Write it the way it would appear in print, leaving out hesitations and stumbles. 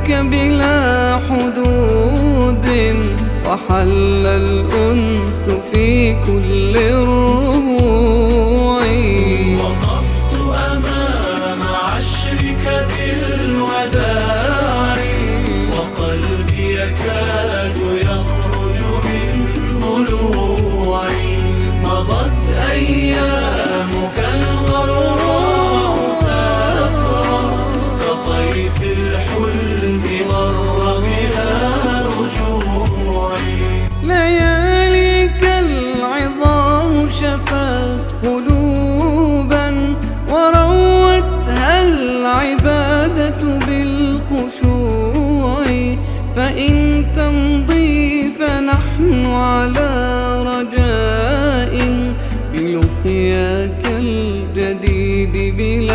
لك بلا حدود، وحل الأنس في كل الربوع. وقفت أمام عشرك بالوداع، وقلبي يكاد يخرج من ضلوعي. مضت أيامك الغراء تترى، كطيف الحلم مر بلا رجوعي. لياليك العظام شفت قلوبا، وروتها العبادة بالخشوع. فإن تمضي فنحن على رجاء بلقياك الجديد بلا